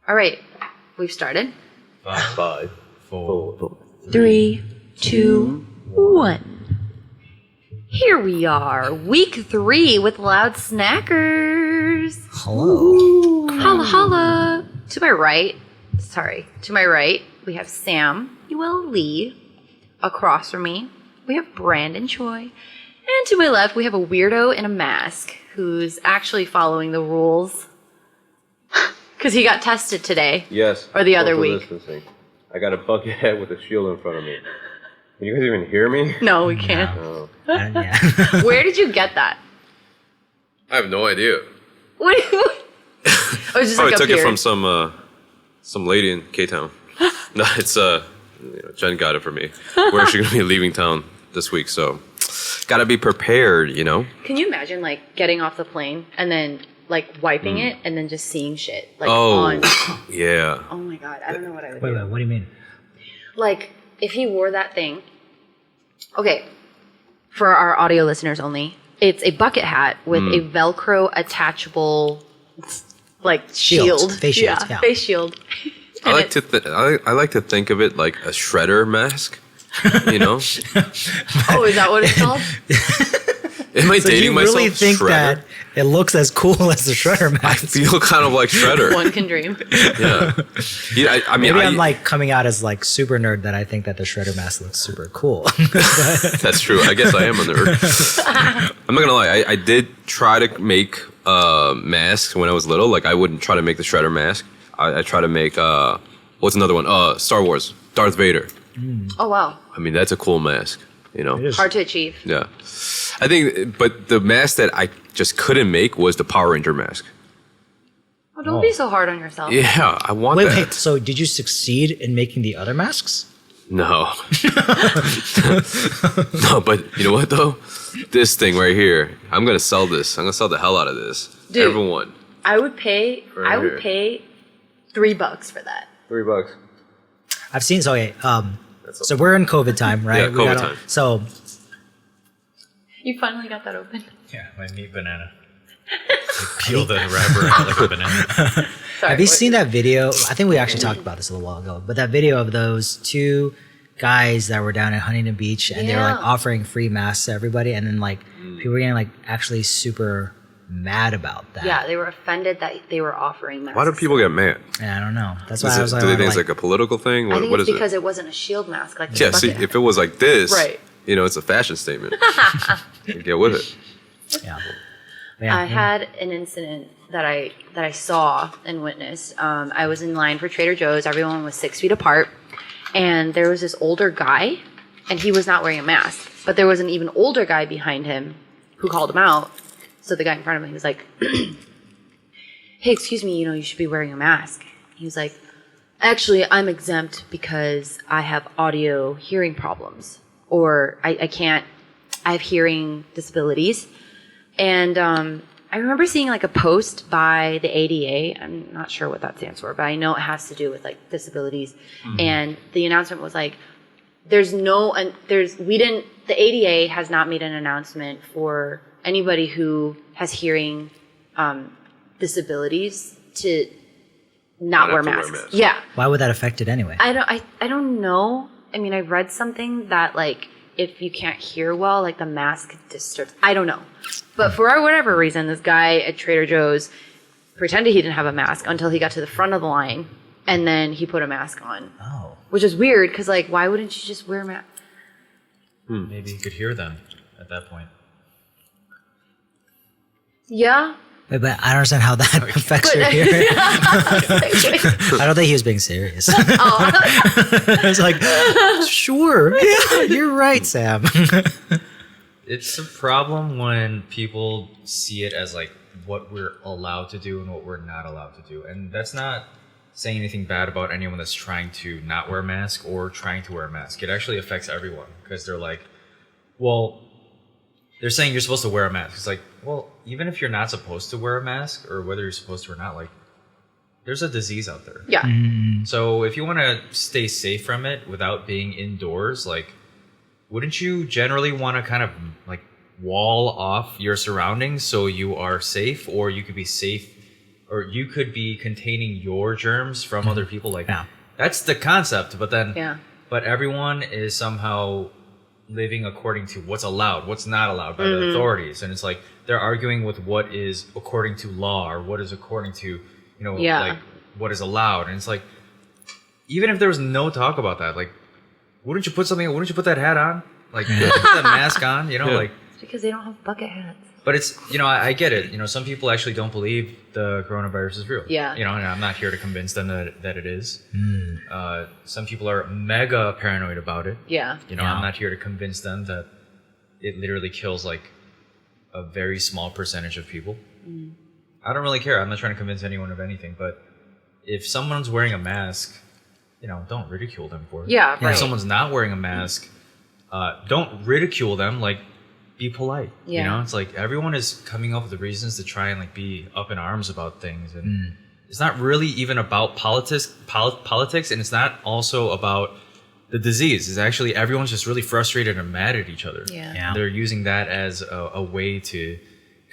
All right, we've started. 5, 4, 3, 2, 1. Here we are, week 3 with Loud Snackers. Hello. Holla holla. To my right, we have Samuel Lee. Across from me, we have Brandon Choi. And to my left, we have a weirdo in a mask who's actually following the rules. Because he got tested today. Yes. Or the other social week. Distancing. I got a bucket hat with a shield in front of me. Can you guys even hear me? No, we can't. No. Yeah. Where did you get that? I have no idea. What? Oh, it's just Probably like took up it here. from some lady in K-Town. No, it's Jen got it for me. We're actually gonna be leaving town this week, so gotta be prepared, you know. Can you imagine like getting off the plane and then like wiping it and then just seeing shit like Oh, on? yeah. Oh my god, I don't know what I would Wait, do. what do you mean? Like if he wore that thing. Okay, for our audio listeners only, it's a bucket hat with a Velcro attachable like shield. Face shield, yeah. Face shield. I like to think of it like a shredder mask. You know. Oh, is that what it's called? Am I So dating you myself? really think Shredder? that it looks as cool as the Shredder I mask? feel kind of like Shredder. One can dream. Yeah. I mean, Maybe I'm like coming out as like super nerd that I think that the Shredder mask looks super cool. That's true. I guess I am a nerd. I'm not gonna lie. I did try to make masks when I was little. Like I wouldn't try to make the Shredder mask. I try to make what's another one? Star Wars, Darth Vader. Oh wow, I mean, that's a cool mask. You know. It is. hard to achieve. Yeah. I think, but the mask that I just couldn't make was the Power Ranger mask. Oh, don't be so hard on yourself. Yeah, I want Wait, that. wait. So did you succeed in making the other masks? No. No, but you know what though? This thing right here, I'm gonna sell this. I'm gonna sell the hell out of this. Dude. Everyone. I would pay Right here. $3 for that. $3. I've seen. So okay. So we're in COVID time, right? Yeah, We COVID gotta- time. So You finally got that open. Yeah, my meat banana. Peel the wrapper out like a banana. Sorry, have you what- seen that video? I think we actually talked about this a little while ago, but that video of those two guys that were down at Huntington Beach and they were like Yeah. offering free masks to everybody, and then like people were getting like actually super mad about that. Yeah, they were offended that they were offering masks. Why do people get mad? And I don't know. That's why Is I it, was like, do they think it's like a political thing? I What, think what it's is because it? it wasn't a shield mask like Yeah, the see, bucket if it was like this, Right. you know, it's a fashion statement. Get with it. yeah. I had an incident that I saw and witnessed. I was in line for Trader Joe's. Everyone was 6 feet apart, and there was this older guy, and he was not wearing a mask. But there was an even older guy behind him who called him out. So the guy in front of him, he was like, "Hey, excuse me, you should be wearing a mask." He was like, "Actually, I'm exempt because I have audio hearing problems, or I can't. I have hearing disabilities." And I remember seeing like a post by the ADA. I'm not sure what that stands for, but I know it has to do with like disabilities. And the announcement was like, the ADA has not made an announcement for anybody who has hearing disabilities to not wear have to wear masks. masks. Yeah. Why would that affect it anyway? I don't know. I mean, I read something that like if you can't hear well, like the mask disturbs. I don't know. But for whatever reason, this guy at Trader Joe's pretended he didn't have a mask until he got to the front of the line, and then he put a mask on. Oh. Which is weird because like, why wouldn't you just wear a mask? Maybe you could hear them at that point. Yeah. Wait, but I don't understand how that affects your hearing. I don't think he was being serious. I was like, sure. Yeah, you're right, Sam. It's a problem when people see it as like what we're allowed to do and what we're not allowed to do. And that's not saying anything bad about anyone that's trying to not wear a mask or trying to wear a mask. It actually affects everyone because they're like, well, they're saying you're supposed to wear a mask. It's like, well, even if you're not supposed to wear a mask or whether you're supposed to or not, like, there's a disease out there. Yeah. So if you want to stay safe from it without being indoors, like, wouldn't you generally want to kind of like wall off your surroundings so you are safe, or you could be safe or you could be containing your germs from other people. Like, Yeah. that's the concept. But then, Yeah. but everyone is somehow living according to what's allowed, what's not allowed by the authorities. And it's like, they're arguing with what is according to law or what is according to, like what is allowed. And it's like, even if there was no talk about that, like, wouldn't you put that hat on? Like, put that mask on, like. It's because they don't have bucket hats. But it's, I get it. Some people actually don't believe the coronavirus is real. Yeah. And I'm not here to convince them that it is. Some people are mega paranoid about it. Yeah. I'm not here to convince them that it literally kills like a very small percentage of people. I don't really care. I'm not trying to convince anyone of anything. But if someone's wearing a mask, don't ridicule them for it. Yeah, right. If someone's not wearing a mask, don't ridicule them. Like, be polite. Yeah. It's like everyone is coming up with the reasons to try and like be up in arms about things, and it's not really even about politics, and it's not also about the disease. It's actually everyone's just really frustrated and mad at each other. Yeah. They're using that as a way to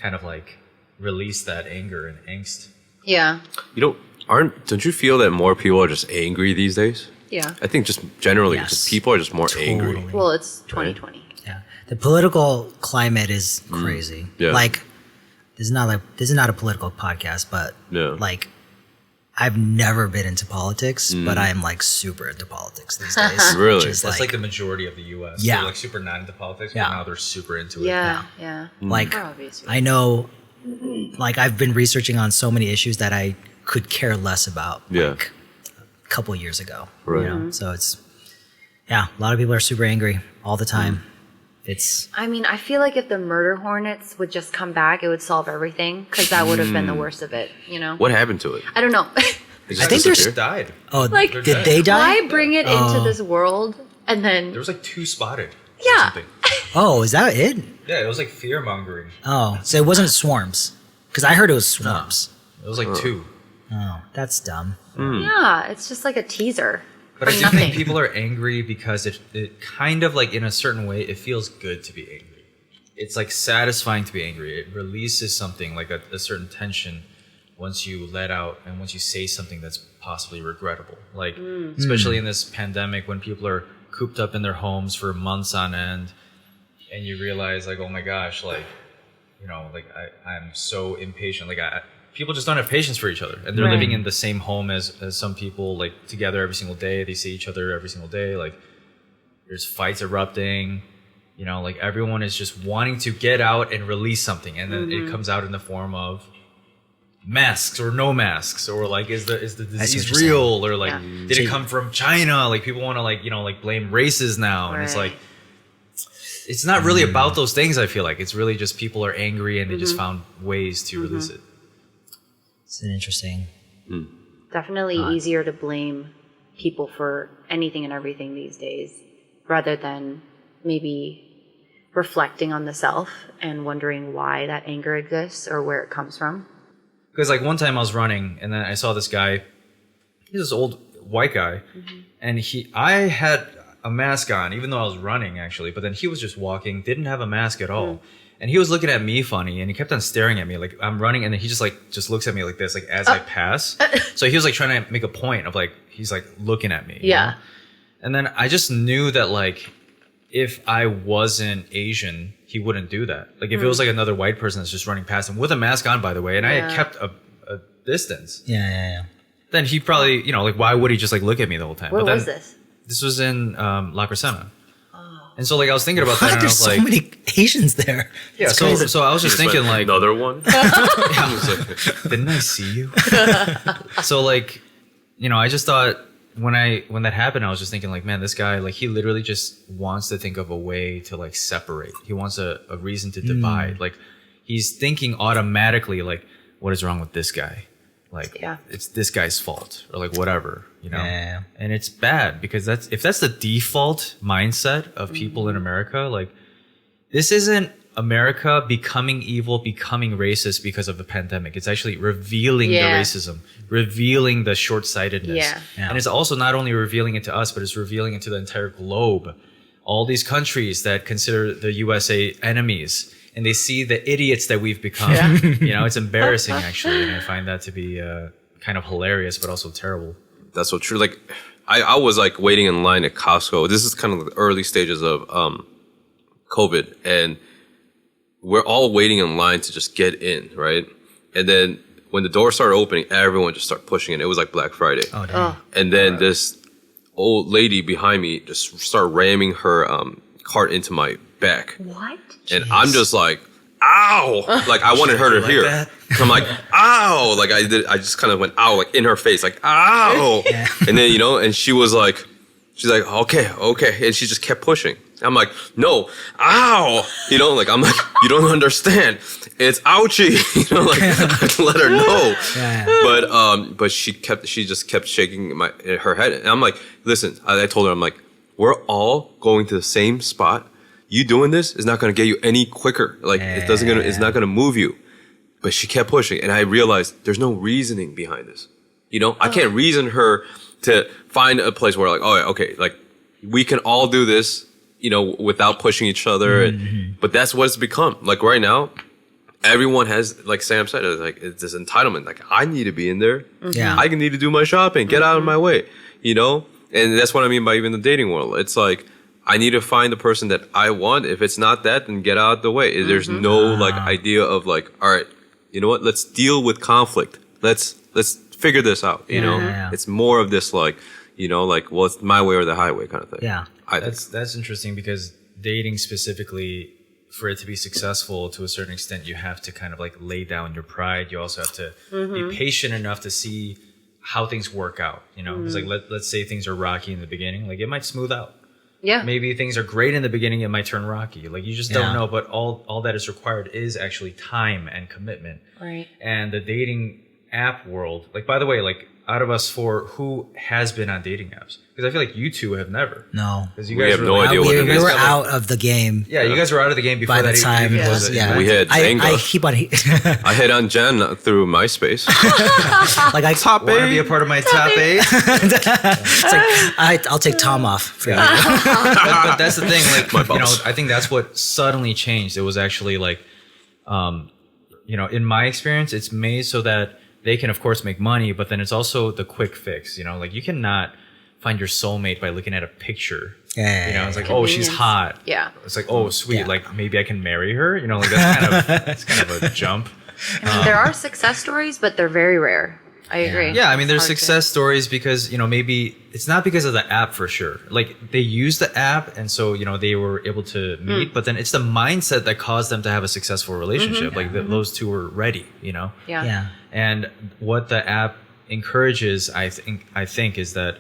kind of like release that anger and angst. Yeah. Don't you feel that more people are just angry these days? Yeah. I think just generally, Yes. just people are just more angry. Totally. Well, it's 2020. Yeah, the political climate is crazy. Yeah. Like, this is not a political podcast, but Yeah. like, I've never been into politics, but I'm like super into politics these days. Really? which is, That's like the majority of the U.S. Yeah. They're like super not into politics, Yeah. but now they're super into it. Yeah. Yeah. like For obvious reasons. I know, like I've been researching on so many issues that I could care less about. Yeah. Like, a couple years ago. Right. So it's a lot of people are super angry all the time. It's I mean, I feel like if the murder hornets would just come back, it would solve everything because that would have been the worst of it, What happened to it? I don't know. They just I think there's- disappeared? died. Like, did they die? Why bring it into this world and then There was like 2 spotted. or Yeah. something. Oh, is that it? Yeah, it was like fear mongering. Oh, so it wasn't swarms. Because I heard it was swarms. It was like 2. Oh, that's dumb. yeah, it's just like a teaser But I for do nothing. think people are angry because it kind of like in a certain way, it feels good to be angry. It's like satisfying to be angry. It releases something like a certain tension once you let out and once you say something that's possibly regrettable. Like, especially in this pandemic when people are cooped up in their homes for months on end and you realize like, oh my gosh, like, like I'm so impatient. Like people just don't have patience for each other, and they're Right. living in the same home as some people, like together every single day. They see each other every single day. Like there's fights erupting, like everyone is just wanting to get out and release something, and then it comes out in the form of masks or no masks, or like is the disease what you're real, or like Yeah. did it come from China? Like people want to like blame races now, and it's Right. like it's not really about those things. I feel like it's really just people are angry and they just found ways to release it. It's an interesting. Definitely easier to blame people for anything and everything these days rather than maybe reflecting on the self and wondering why that anger exists or where it comes from. Because like one time I was running and then I saw this guy. He's this old white guy, and I had a mask on even though I was running actually. But then he was just walking, didn't have a mask at all, and he was looking at me funny, and he kept on staring at me like I'm running, and then he just looks at me like this, like as I pass. So he was like trying to make a point of like he's like looking at me. you Yeah. know? And then I just knew that like if I wasn't Asian, he wouldn't do that. Like if it was like another white person that's just running past him with a mask on, by the way, and I had Yeah. kept a distance, Yeah. then he probably, like why would he just like look at me the whole time? Where but then, was this? This was in La Crescenta. And so like I was thinking about that, What? and I There's was so like, many Asians there. yeah. It's So crazy. so I was just thinking like, another one. didn't I see you? So like, I just thought when that happened, I was just thinking like, man, this guy, like he literally just wants to think of a way to like separate. He wants a reason to divide. Like he's thinking automatically like, what is wrong with this guy? Like Yeah. it's this guy's fault or like whatever, Yeah. And it's bad because if that's the default mindset of people in America, like this isn't America becoming evil, becoming racist because of the pandemic. It's actually revealing the Yeah. racism, revealing the short-sightedness. Yeah. Yeah. And it's also not only revealing it to us, but it's revealing it to the entire globe. All these countries that consider the USA enemies and they see the idiots that we've become. You know, it's embarrassing actually, and I find that to be kind of hilarious, but also terrible. That's so true. Like, I was like waiting in line at Costco. This is kind of the early stages of COVID, and we're all waiting in line to just get in, right? And then when the door started opening, everyone just started pushing in. It was like Black Friday. Oh, damn. And then this old lady behind me just started ramming her cart into my back. What? And I'm just like, ow! Like, I wanted her to hear. that? I'm like, ow! Like, I just kind of went, ow, like in her face, like, ow! Yeah. And then, you know, and she's like, okay. And she just kept pushing. I'm like, no, ow! You know, like, I'm like, you don't understand. It's ouchie. You know, like, I let her know. Yeah. But she just kept shaking her head. And I'm like, listen, I told her, I'm like, we're all going to the same spot. You doing this is not going to get you any quicker. Like, it's not going to move you. But she kept pushing. And I realized there's no reasoning behind this. You know, I can't reason her to find a place where like, oh, okay, like we can all do this, you know, without pushing each other. But that's what it's become. Like right now, everyone has, like Sam said, like it's this entitlement. Like I need to be in there. Yeah. I need to do my shopping. Get out of my way. You know, and that's what I mean by even the dating world. It's like I need to find the person that I want. If it's not that, then get out of the way. There's no like idea of like, all right, you know what? Let's deal with conflict. Let's figure this out. You know, it's more of this like, you know, like, well, it's my way or the highway kind of thing. Yeah. That's interesting because dating specifically, for it to be successful to a certain extent, you have to kind of like lay down your pride. You also have to be patient enough to see how things work out. You know, it's like let's say things are rocky in the beginning, like it might smooth out. Yeah. Maybe things are great in the beginning, it might turn rocky. Like you just don't know. But all that is required is actually time and commitment. Right. And the dating app world, like by the way, like out of us four, who has been on dating apps? Because I feel like you two have never. No. Because you We guys have were no like- idea what it We is. were out of the game Yeah, you guys were out of the game before by the that time even it was was. a- Yeah. We had Jenga. I keep on. I hit on Jen through MySpace. Like I Top Want to eight. be a part of my top 8? It's like I'll take Tom off for you. But that's the thing, like, My you know, boss. I think that's what suddenly changed. It was actually like, you know, in my experience, it's made so that they can, of course, make money, but then it's also the quick fix. You know, like you cannot find your soulmate by looking at a picture. Yeah. You know, it's like, oh, she's Convenience. hot. Yeah. It's like, oh, sweet. Yeah. Like maybe I can marry her. You know, like that's kind of a jump. I mean, there are success stories, but they're very rare. I agree. Yeah, I mean, there's Hard to- success stories because, you know, maybe it's not because of the app for sure. Like they use the app and so, you know, they were able to meet, but then it's the mindset that caused them to have a successful relationship. Like those two were ready, you know? Yeah. Yeah. And what the app encourages, I think is that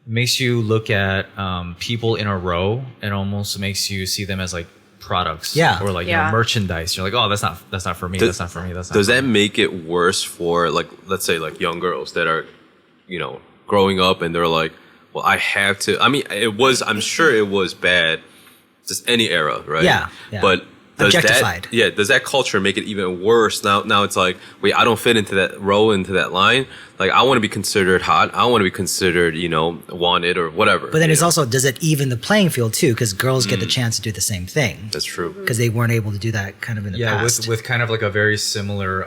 makes you look at people in a row and almost makes you see them as like products, Yeah. or like you Yeah. know, merchandise. You're like, oh, that's not for me. That's not for me. That's not. Does for that me. make it worse for like, let's say like young girls that are, you know, growing up and they're like, well, I have to, I mean, I'm sure it was bad, just any era, right? Yeah, yeah. But does Objectified. does that culture make it even worse? Now it's like, wait, I don't fit into that role, into that line. Like, I want to be considered hot. I want to be considered, you know, wanted or whatever. But then you it's know? also, does it even the playing field too? Because girls get the chance to do the same thing That's true. because they weren't able to do that kind of in the Yeah, past. with kind of like a very similar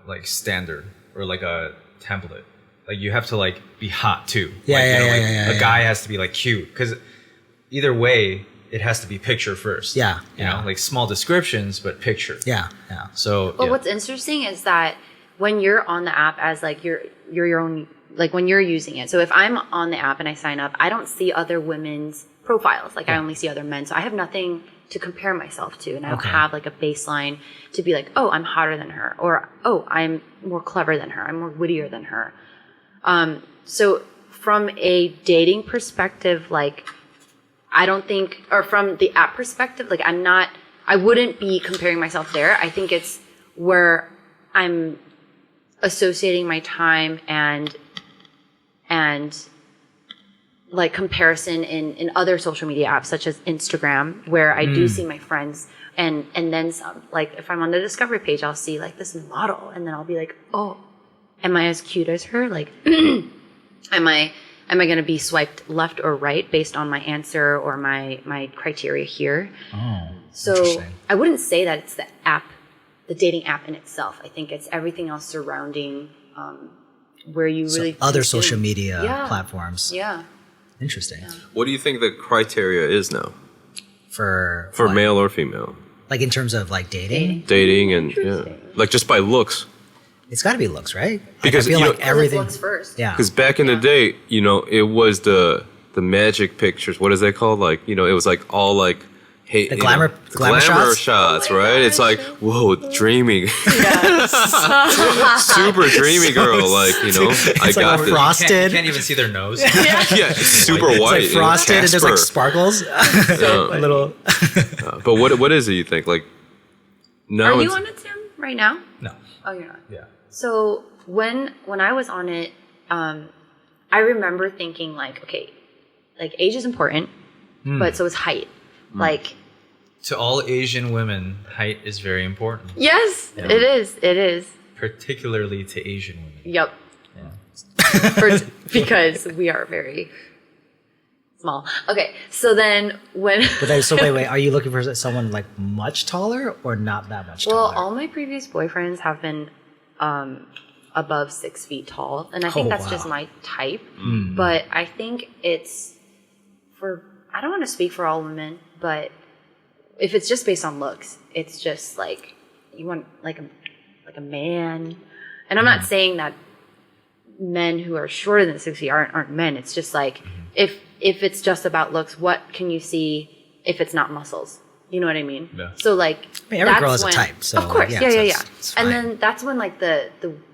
like standard or like a template. Like you have to like be hot too. Yeah, like, yeah, you know, yeah, like, yeah, a yeah. guy has to be like cute because either way it has to be picture first. Yeah, you yeah. know, like small descriptions but picture. Yeah, yeah. So But yeah. what's interesting is that when you're on the app as like you're your own, like when you're using it. So if I'm on the app and I sign up, I don't see other women's profiles. Like I only see other men. So I have nothing to compare myself to. And I don't Okay. have like a baseline to be like, oh, I'm hotter than her. Or, oh, I'm more clever than her. I'm more wittier than her. So from a dating perspective, like I don't think, or from the app perspective, like I wouldn't be comparing myself there. I think it's where I'm associating my time and like comparison in other social media apps such as Instagram, where I do see my friends and then some. Like if I'm on the discovery page, I'll see like this model and then I'll be like, oh, am I as cute as her? Like am I going to be swiped left or right based on my answer or my criteria here? Oh. So Interesting. I wouldn't say that it's the app, the dating app in itself. I think it's everything else surrounding where you So really other consume. social media Yeah. platforms. Yeah. Interesting. What do you think the criteria is now For for what? male or female Like in terms of like dating, dating and Interesting. like just by looks? it's got to be looks, right? Like, Because, I feel you know- like Because everything. it looks first. Yeah. Because back in the day, you know, it was the magic pictures. What is that called? Like, you know, it was like all like, hey, The you glamour- know, the glamour shots? Oh my right? It's gosh. like, whoa, dreaming, super dreamy girl. Like, you know, I It's like got a this. frosted. You can't even see their nose. Yeah, it's super It's white. like frosted and there's like Casper. sparkles. A little. But what is it? You think like? No, Are you it's- on it, Sam, right now? No. Oh, you're not. Yeah. So when I was on it, I remember thinking like, okay, like age is important, but so is height. Like, To all Asian women, height is very important, yes, Yeah. it is. It is. particularly to Asian women. Yep. Yeah. Because we are very small. Okay, so then when So wait. Are you looking for someone like much taller or not that much well, taller? all my previous boyfriends have been above 6 feet tall, and I think Oh, that's wow. just my type. But I think it's for I don't want to speak for all women, but if it's just based on looks, it's just like you want like a man. And I'm not saying that men who are shorter than 6 feet aren't men. It's just like if it's just about looks, what can you see if it's not muscles? You know what I mean? Yeah. So like, I mean, every that's girl has a when- type, so, of course, yeah, yeah, so yeah, it's- yeah. it's And fine. then that's when like the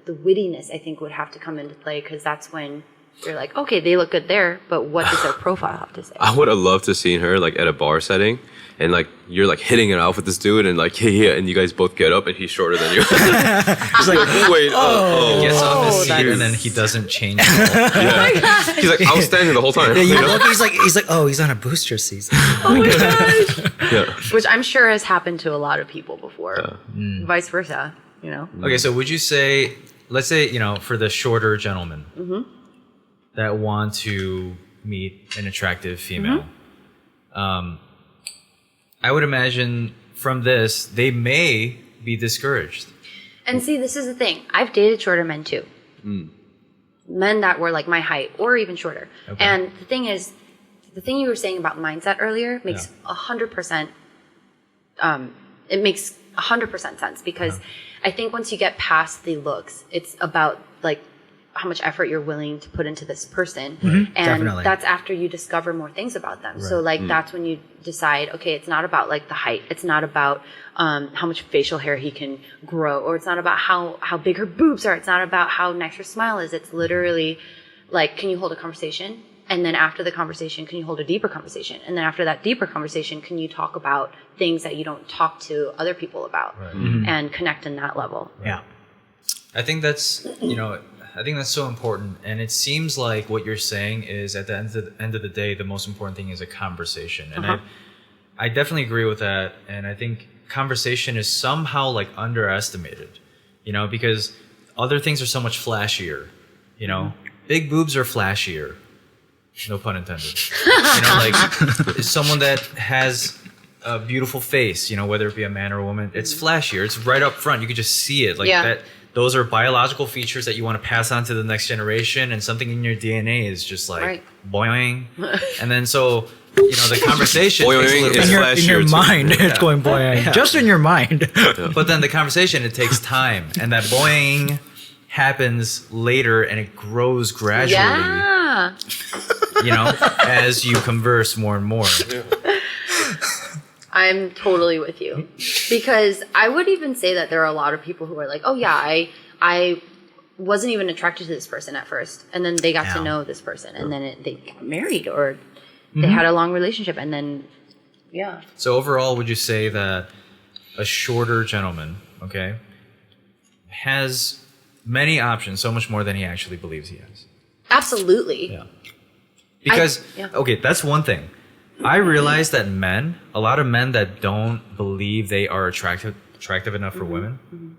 wittiness I think would have to come into play, because that's when you're like, okay, they look good there, but what does their profile have to say? I would have loved to seen her like at a bar setting, and like you're like hitting it off with this dude, and like yeah, and you guys both get up, and he's shorter than you. He's like, wait, He gets off his seat that's- and then he doesn't change at all. yeah. He's like, I was standing the whole time. Yeah, you know? he's like, oh, he's on a booster season. Oh my gosh. Yeah. Which I'm sure has happened to a lot of people before. Vice versa, you know? Okay, so would you say, let's say, you know, for the shorter gentlemen that want to meet an attractive female, I would imagine from this, they may be discouraged. And see, this is the thing. I've dated shorter men too. Men that were like my height or even shorter. Okay. And the thing is, the thing you were saying about mindset earlier makes 100%, it makes 100% sense, because I think once you get past the looks, it's about like how much effort you're willing to put into this person. And Definitely. that's after you discover more things about them. So like that's when you decide, okay, it's not about like the height. It's not about how much facial hair he can grow, or it's not about how big her boobs are. It's not about how nice her smile is. It's literally like, can you hold a conversation? And then after the conversation, can you hold a deeper conversation? And then after that deeper conversation, can you talk about things that you don't talk to other people about and connect in that level? Yeah. I think that's, you know, I think that's so important. And it seems like what you're saying is at the end of the day, the most important thing is a conversation. And I definitely agree with that. And I think conversation is somehow like underestimated, you know, because other things are so much flashier, you know, big boobs are flashier. No pun intended. You know, like someone that has a beautiful face, you know, whether it be a man or a woman, it's flashier. It's right up front. You can just see it like that. Those are biological features that you want to pass on to the next generation, and something in your DNA is just like boing. And then so, you know, the conversation takes a Boing little is bit. flash- In your Flashier, too. mind, it's going boing. Just in your mind. But then the conversation, it takes time, and that boing happens later, and it grows gradually. Yeah. You know, as you converse more and more. I'm totally with you, because I would even say that there are a lot of people who are like, oh yeah, I wasn't even attracted to this person at first, and then they got to Yeah. know this person, and then they got married, or they had a long relationship, and then So overall, would you say that a shorter gentleman, okay, has many options, so much more than he actually believes he has? absolutely. Yeah. Because, okay, that's one thing. I realize that a lot of men that don't believe they are attractive enough for women,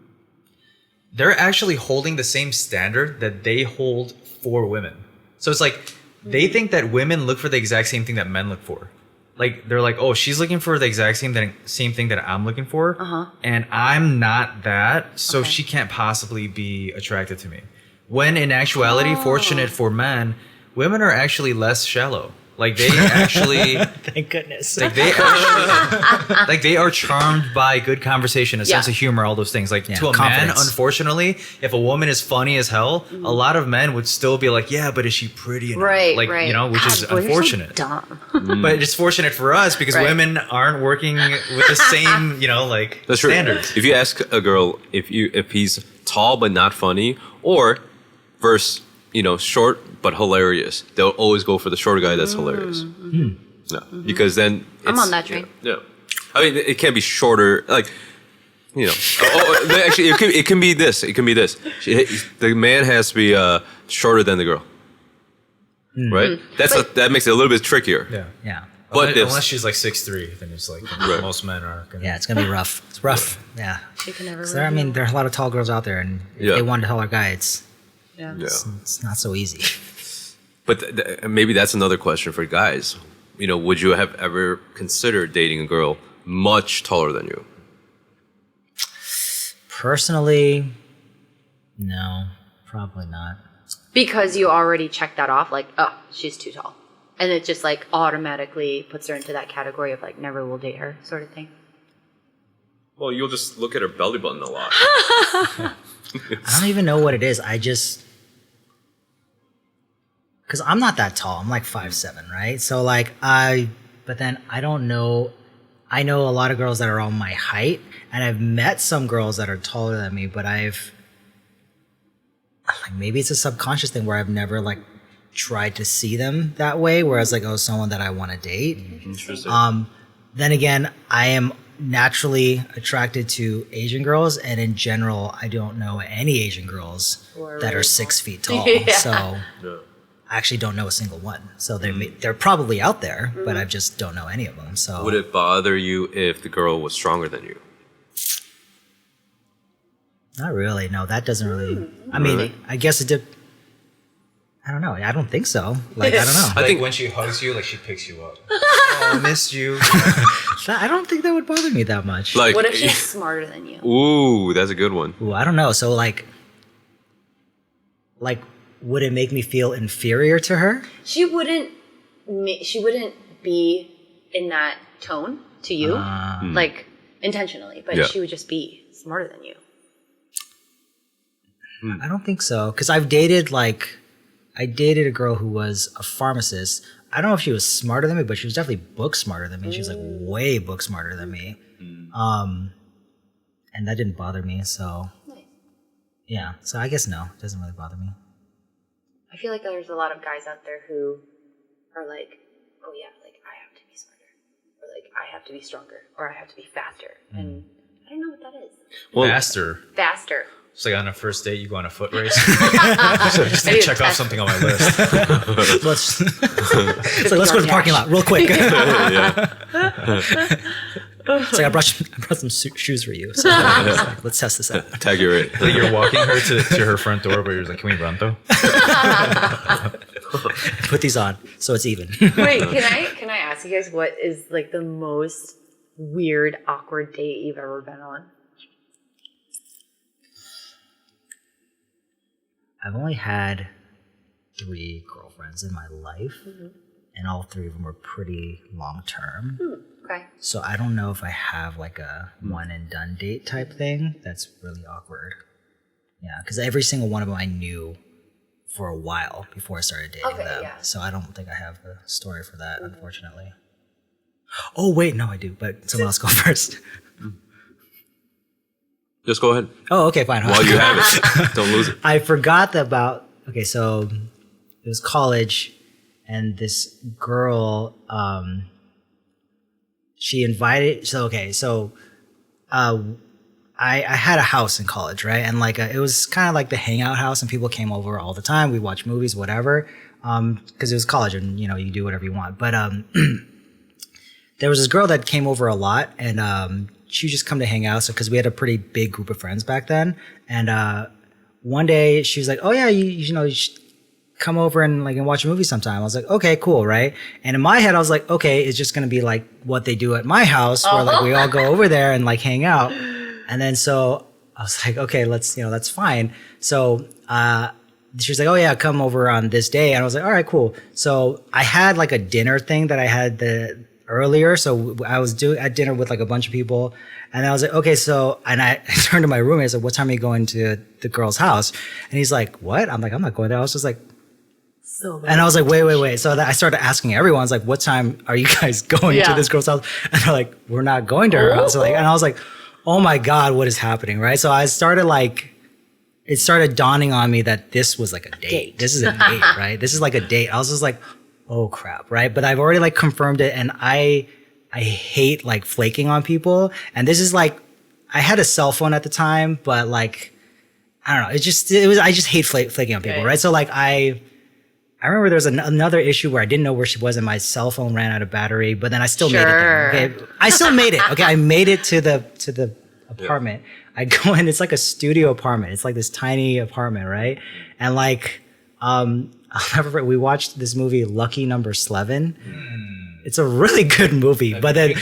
they're actually holding the same standard that they hold for women. So it's like they think that women look for the exact same thing that men look for. like they're like, oh, she's looking for the exact same thing that I'm looking for, and I'm not that, so she can't possibly be attracted to me. When in actuality, fortunate for men, women are actually less shallow. Like they actually, Thank goodness. like they actually, like they are charmed by good conversation, a sense of humor, all those things. Like to a man, confidence. unfortunately, if a woman is funny as hell, a lot of men would still be like, yeah, but is she pretty enough? Right, Like, right. you know, which is God, boy, you're so unfortunate. dumb. But it's fortunate for us because Right. women aren't working with the same, you know, like That's true. standards. If you ask a girl if he's tall but not funny, or versus short but hilarious, they'll always go for the shorter guy that's hilarious. No, because then I'm it's- on that train. Yeah, I mean it can't be shorter. Like actually, it can be this. It can be this. The man has to be shorter than the girl, right? That makes it a little bit trickier. Yeah. Yeah. But unless she's like 6'3", then it's like most men are gonna. Yeah, it's gonna be rough. It's rough. Yeah. You can never. 'Cause there are a lot of tall girls out there, and if they want a taller guy, it's Yeah. not so easy. But maybe that's another question for guys. Would you have ever considered dating a girl much taller than you? Personally, no, probably not. Because you already checked that off, like, oh, she's too tall. And it just like automatically puts her into that category of like never will date her sort of thing. Well, you'll just look at her belly button a lot. I don't even know what it is. Because I'm not that tall. I'm like 5'7", right? So like but then I don't know. I know a lot of girls that are on my height, and I've met some girls that are taller than me, but maybe it's a subconscious thing where I've never like tried to see them that way, whereas like, oh, someone that I want to date. Interesting. Then again, I am naturally attracted to Asian girls, and in general, I don't know any Asian girls that are 6 feet tall. Yeah. So I actually don't know a single one. So they're probably out there, but I just don't know any of them. So Would it bother you if the girl was stronger than you? not really. No, that doesn't really. I mean, Really? I guess it did. I don't know. I don't think so. Like, I don't know. I think when she hugs you, like she picks you up. Oh, I missed you. I don't think that would bother me that much. like. What if she's smarter than you? Ooh, that's a good one. Ooh, I don't know. So like, would it make me feel inferior to her? She wouldn't be in that tone to you, like intentionally, but Yeah. she would just be smarter than you. I don't think so. Because I dated a girl who was a pharmacist. I don't know if she was smarter than me, but she was definitely book smarter than me. She was like way book smarter than me. And that didn't bother me. So Nice. yeah. So I guess no, it doesn't really bother me. I feel like there's a lot of guys out there who are like, oh yeah, like I have to be smarter, or like I have to be stronger, or I have to be faster, and I don't know what that is. Well, Faster. Faster. It's like on a first date, you go on a foot race. Just I need to to check off test something on my list. Let's let's go to the parking lot real quick. It's like I brought some shoes for you. So let's test this out. tag you right. Like you're walking her to her front door, but you're like, can we run though? Put these on so it's even. Wait, can I ask you guys what is like the most weird, awkward date you've ever been on? I've only had 3 girlfriends in my life, and all 3 of them were pretty long term. Okay. So I don't know if I have like a one and done date type thing. That's really awkward. Yeah, because every single one of them I knew for a while before I started dating Okay, them. yeah. So I don't think I have a story for that, unfortunately. Oh wait, no, I do. But someone else go first. Just go ahead. Oh, okay, fine. While you have it, don't lose it. I forgot about. Okay, so it was college, and this girl. She invited. I had a house in college, right? And like it was kind of like the hangout house, and people came over all the time. We watched movies, whatever, because it was college, and you do whatever you want. But there was this girl that came over a lot, and she would just come to hang out. So because we had a pretty big group of friends back then, and one day she was like, "Oh yeah, you come over and watch a movie sometime. I was like, okay, cool, right? And in my head, I was like, okay, it's just gonna be like what they do at my house, where like we all go over there and like hang out. And then so I was like, okay, that's fine. So she was like, oh yeah, come over on this day. And I was like, all right, cool. So I had like a dinner thing that I had earlier. So I was at dinner with like a bunch of people. And I was like, okay, so, and I turned to my roommate. I said, what time are you going to the girl's house? And he's like, what? I'm like, I'm not going there. I was just like, and I was like, wait. So I started asking everyone, I was like, what time are you guys going to this girl's house? And they're like, we're not going to her house. And I was like, oh my God, what is happening? Right. So I started it started dawning on me that this was like a date. This is a date, right? This is like a date. I was just like, oh crap, right? But I've already like confirmed it, and I hate like flaking on people. And this is like, I had a cell phone at the time, but like, I don't know. I just hate flaking on people, right? So like I remember there was another issue where I didn't know where she was and my cell phone ran out of battery, but then I still made it there. Okay. I still made it. Okay. I made it to the apartment. Yeah. I go in, it's like a studio apartment. It's like this tiny apartment, right? And like, I'll never forget, we watched this movie, Lucky Number 11. It's a really good movie, but then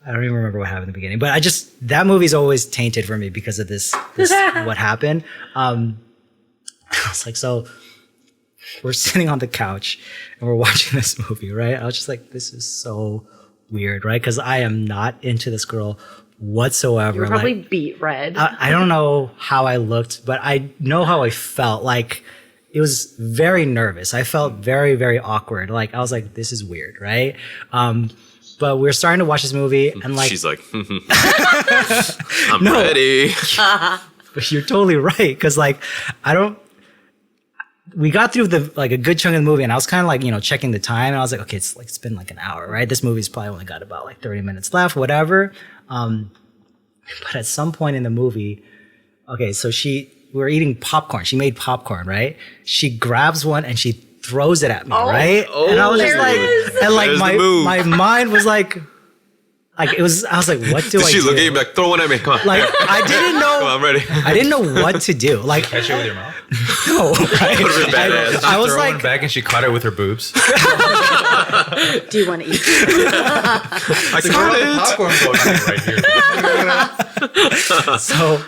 I don't even remember what happened in the beginning, but that movie's always tainted for me because of this what happened. I was like, so we're sitting on the couch and we're watching this movie, right? I was just like, this is so weird, right? Because I am not into this girl whatsoever. You were probably beat red. I don't know how I looked, but I know how I felt. Like, it was very nervous. I felt very, very awkward. Like, I was like, this is weird, right? But we were starting to watch this movie, and like, she's like, I'm ready. You're totally right, because like, we got through a good chunk of the movie, and I was kind of like, checking the time, and I was like, okay, it's been like an hour, right? This movie's probably only got about like 30 minutes left, whatever. But at some point in the movie, okay, so we're eating popcorn. She made popcorn, right? She grabs one and she throws it at me, right? Oh, and I was just like, and like my mind was like it was, I was like, what do I do? She look at you like, throw one at me, come on. Like, I didn't know. Come on, I'm ready. I didn't know what to do. Like, catch it with your mouth? No. Right? I was like, one back and she caught it with her boobs. Do you want to eat? I caught it. Popcorn right here. So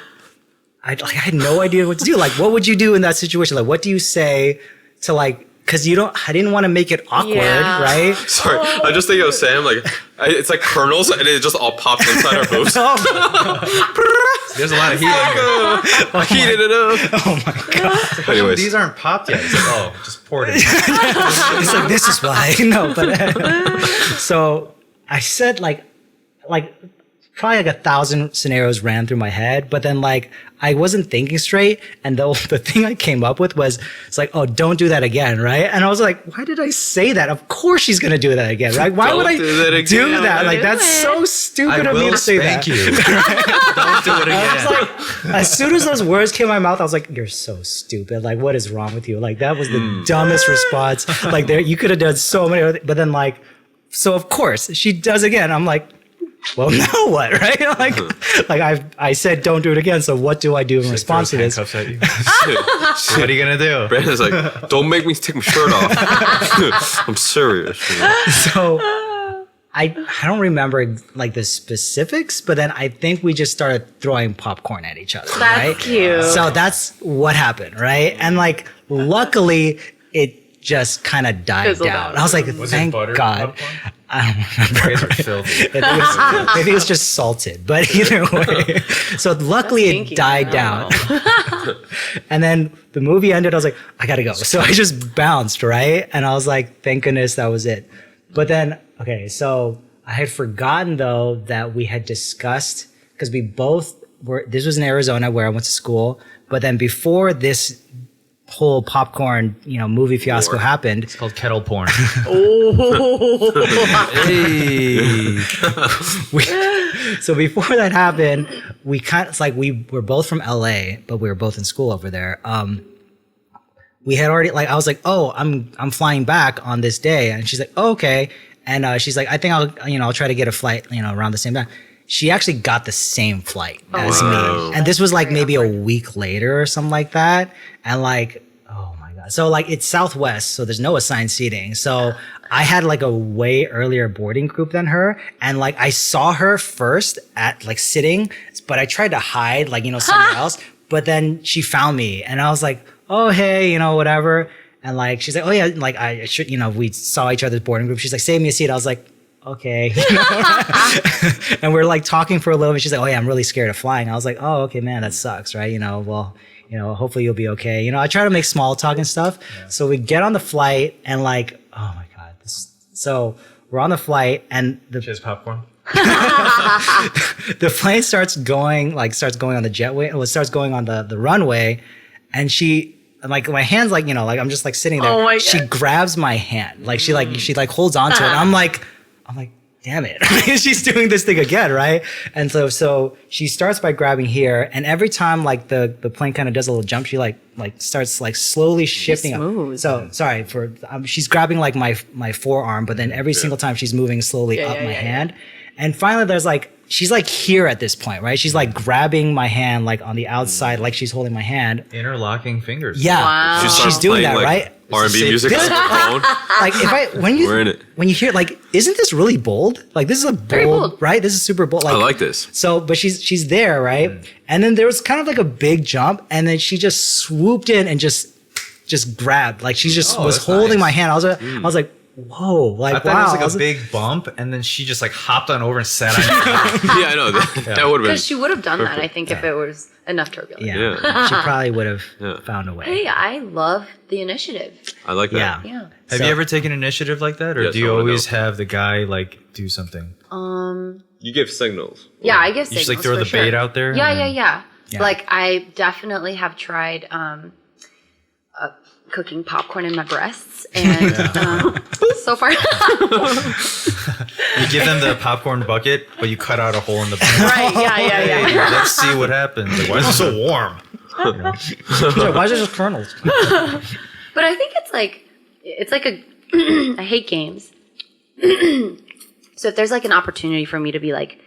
I had no idea what to do. Like, what would you do in that situation? Like, what do you say to like, because I didn't want to make it awkward, right? Sorry, I just think of Sam, like, it's like kernels and it just all pops inside our boobs. There's a lot of heat in here. Heated it up. Oh my God. Anyways. These aren't popped yet. It's like, just poured it. It's like, this is why. No, but so I said like probably like 1,000 scenarios ran through my head, but then like I wasn't thinking straight, and the thing I came up with was, it's like, oh, don't do that again, right? And I was like, why did I say that? Of course she's gonna do that again, right? Why would I do that? Like, that's so stupid of me to say that. You. Don't do it again. I was like, as soon as those words came out of my mouth, I was like, you're so stupid. Like, what is wrong with you? Like, that was the dumbest response. Like, you could have done so many other things, but then like, so of course she does again. I'm like, well, now what, right? I said don't do it again, so what do I do in response to this? What are you gonna do? Brandon's like, don't make me take my shirt off. I'm serious. So I don't remember like the specifics, but then I think we just started throwing popcorn at each other. That's right? cute. So that's what happened, right? And like, luckily, it just kind of died down. I was like, thank God. Popcorn? I don't remember. Maybe it was just salted, but either way. So luckily it died down. And then the movie ended. I was like, I gotta go. So I just bounced, right? And I was like, thank goodness that was it. But then, okay, so I had forgotten though that we had discussed, because we both were, this was in Arizona where I went to school. But then before this whole popcorn, movie fiasco happened. It's called kettle porn. So before that happened, it's like we were both from LA, but we were both in school over there. We had already, like, I was like, oh, I'm flying back on this day, and she's like, oh, okay, and she's like, I think I'll try to get a flight, around the same time. She actually got the same flight as me. And this was like maybe a week later or something like that. And like, oh my God. God. So like it's Southwest, so there's no assigned seating. So I had like a way earlier boarding group than her. And like I saw her first at like sitting, but I tried to hide like, somewhere else. But then she found me and I was like, oh, hey, whatever. And like, she's like, oh yeah, like I should, we saw each other's boarding group. She's like, save me a seat. I was like, okay. And we're like talking for a little bit. She's like, oh yeah, I'm really scared of flying. I was like, oh, okay, man, that sucks, right? Well, hopefully you'll be okay. I try to make small talk and stuff. Yeah. So we get on the flight and like, oh my God. So we're on the flight and Cheers, popcorn. The plane starts going on the jetway. It starts going on the runway. And like my hand's like, like I'm just like sitting there. Oh my God. She grabs my hand. Like she holds on to it. And I'm like, damn it. She's doing this thing again, right? And so she starts by grabbing here, and every time like the plane kind of does a little jump, she like starts like slowly shifting up. So sorry for she's grabbing like my forearm, but then every single time she's moving slowly up my hand. And finally there's like she's like here at this point, right? She's like grabbing my hand like on the outside, like she's holding my hand. Interlocking fingers. Yeah. Wow. She's doing that, right? R&B music on her phone. Like when you hear like, isn't this really bold? Like this is a Very bold, right? This is super bold. I like this. So, but she's there, right? And then there was kind of like a big jump, and then she just swooped in and just grabbed. Like she just was holding my hand. I was like, whoa! Like I thought wow! it was like a big bump, and then she just like hopped on over and sat on your hand. Yeah, I know. That would have been. Because she would have done that, I think, if it was enough turbulence. Yeah. She probably would have found a way. Hey, I love the initiative. I like that. Yeah. Have you ever taken initiative like that, or Yes, do you I wanna always know. have the guy like do something? You give signals. Yeah, I guess You just like throw the bait out there. Yeah. Yeah. Like I definitely have tried cooking popcorn in my breasts, and so far, You give them the popcorn bucket, but you cut out a hole in the bucket. right? Yeah. Hey, let's see what happens. Like, why is it so warm? Why is it just kernels? But I think it's like a I hate games. So if there's like an opportunity for me to be like,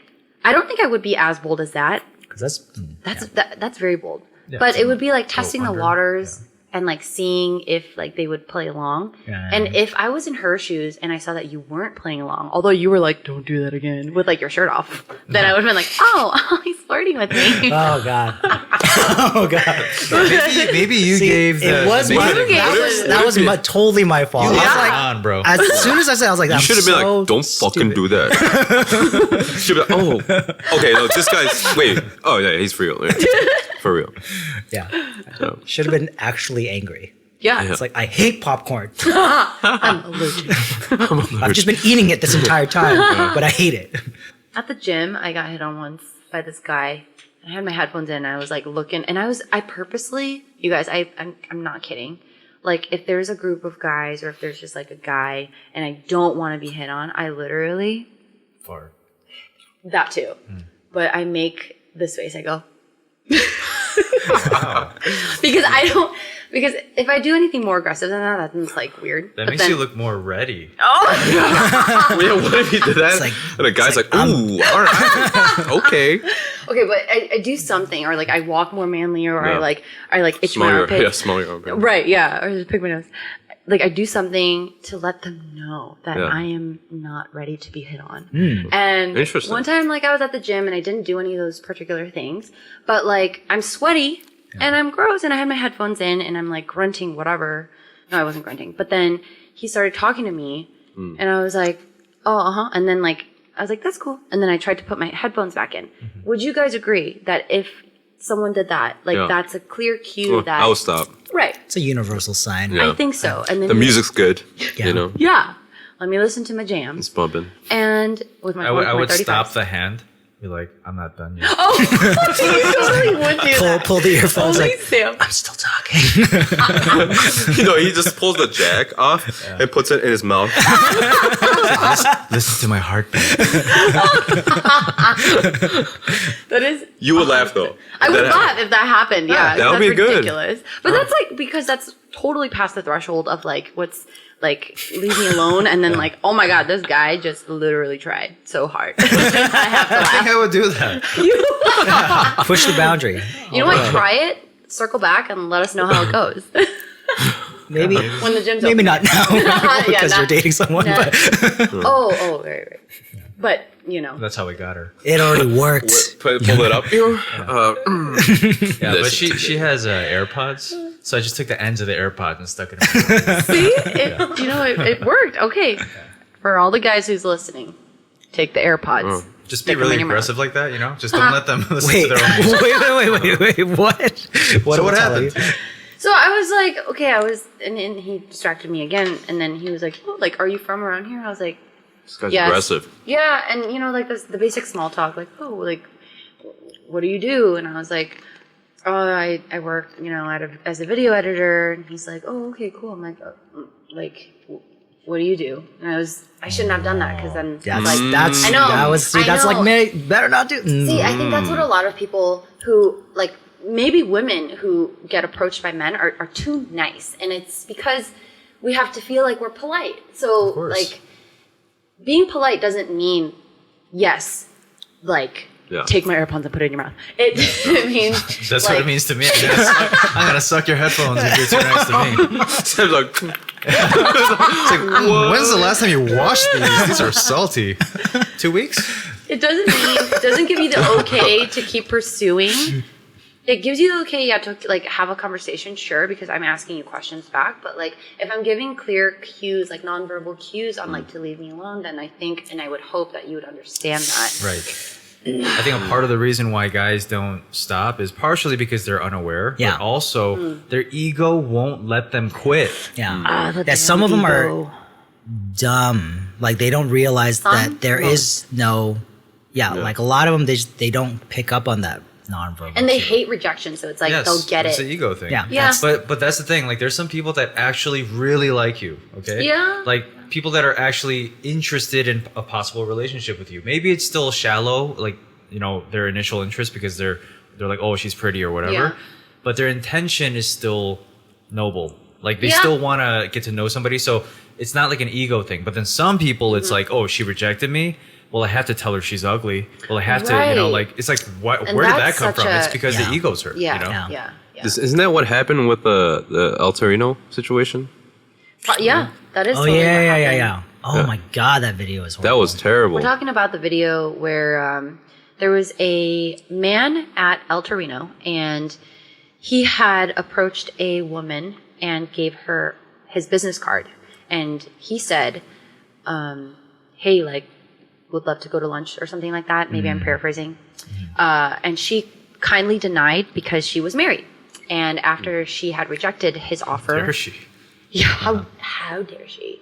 I don't think I would be as bold as that. Because That's very bold. Yeah, but it would be like testing the under, waters and like seeing if like they would play along. Yeah. And if I was in her shoes and I saw that you weren't playing along, although you were like, don't do that again with like your shirt off, then I would have been like, oh, he's flirting with me. Oh God. Oh God. Maybe you See, gave the. it was maybe my, the- that was totally my fault. You I was left like, it on, bro. as soon as I said, I was like, You should have been so like, don't fucking do that. Should be like, oh, okay, no, this guy's, wait. Oh, yeah, he's for real. Yeah. For real. Yeah. So, Should have been actually angry. Yeah. It's like, I hate popcorn. I'm allergic. I've just been eating it this entire time, but I hate it. At the gym, I got hit on once by this guy. I had my headphones in. And I was like looking, and I purposely, you guys, I'm not kidding. Like if there's a group of guys, or if there's just like a guy, and I don't want to be hit on, I literally Fart. that too. But I make this face. I go Wow. because if I do anything more aggressive than that, that's like weird. That But makes then- you look more ready. Oh. yeah, what if he did that? like- and a guy's like, ooh, all right. Okay. Okay, but I do something, or like I walk more manly, or Yeah. I like itch Smell my your, armpit. yeah, smell your armpit. Right, yeah, or just pick my nose. Like I do something to let them know that Yeah. I am not ready to be hit on. And Interesting. one time, like I was at the gym and I didn't do any of those particular things, but like I'm sweaty and I'm gross and I had my headphones in and I'm like grunting, whatever. No, I wasn't grunting. But then he started talking to me and I was like, oh, and then like I was like, that's cool. And then I tried to put my headphones back in. Would you guys agree that if someone did that, like Yeah. that's a clear cue Well, that I'll stop. right? It's a universal sign. Yeah. I think so. And then The he- music's good. Yeah. You know, yeah. Let me listen to my jams. it's bumping. And with my I would 35s. stop the hand. Be like, I'm not done yet. Oh, you totally would do that. Pull the earphones Only like, Sam. I'm still talking. He just pulls the jack off and puts it in his mouth. Listen to my heartbeat. That is. You would laugh though. I would That laugh happened. if that happened. Yeah, that would that's be good. ridiculous. But that's like because that's totally past the threshold of like what's like leave me alone, and then like oh my god, this guy just literally tried so hard. I have to I think laugh. I would do that. Push the boundary. You know what? Try it. Circle back and let us know how it goes. maybe when the gym's maybe open. not now because not- you're dating someone, no. but Right. But That's how we got her. it already worked. Pull it up here. Yeah, but This- she has AirPods, so I just took the ends of the AirPods and stuck it in my mouth. see, it worked. Okay, for all the guys who's listening, take the AirPods. Just be Stick 'em really in your mouth. aggressive like that, you know? Just don't let them listen Wait, to their own music. wait, what? What So what happened? happened? So I was like, okay, and he distracted me again, and then he was like, oh, like, are you from around here? I was like, This guy's yes. aggressive. Yeah, and like the basic small talk, like, oh, like, what do you do? And I was like, oh, I work, as a video editor. And he's like, oh, okay, cool. I'm like, what do you do? And I shouldn't have done that because then That's I know, that's I like know. Mary, better not do. See, I think that's what a lot of people who, like, maybe women who get approached by men are too nice. And it's because we have to feel like we're polite. So, course. like, being polite doesn't mean, yes, like, Yeah. take my AirPods and put it in your mouth. It means... That's like, what it means to me. I guess. I'm going to suck your headphones if you're too nice to me. Sam's like, It's like, when's the last time you washed these? These are salty. 2 weeks? It doesn't give you the okay to keep pursuing. It gives you the okay, to like have a conversation, sure, because I'm asking you questions back. But like, if I'm giving clear cues, like nonverbal cues on like to leave me alone, then I think and I would hope that you would understand that. Right. I think a part of the reason why guys don't stop is partially because they're unaware, Yeah. but also their ego won't let them quit. Yeah. But That some of them are dumb. Like they don't realize that there is no. Yeah, like a lot of them, they don't pick up on that nonverbal. and they cue. hate rejection, so it's like Yes, they'll get it's it. an ego thing. Yeah. Yeah. But that's the thing. Like, there's some people that actually really like you. Okay. Yeah. Like people that are actually interested in a possible relationship with you. Maybe it's still shallow, like their initial interest because they're like, oh, she's pretty or whatever. Yeah. But their intention is still noble. Like they Yeah. still want to get to know somebody. So it's not like an ego thing. But then some people, it's like, oh, she rejected me. Well, I have to tell her she's ugly. Well, I have to, Right. like, it's like, what? And Where did that that's come such from? It's a- because Yeah. the ego's hurt. Yeah, Yeah. yeah. isn't that what happened with the El Torino situation? Yeah, that is. Oh totally what yeah. happened. Oh Yeah. my god, that video is horrible. That was terrible. We're talking about the video where there was a man at El Torino, and he had approached a woman and gave her his business card, and he said, "Hey, like, would love to go to lunch or something like that." Maybe I'm paraphrasing. And she kindly denied because she was married, and after she had rejected his offer, Dare she? yeah, how dare she?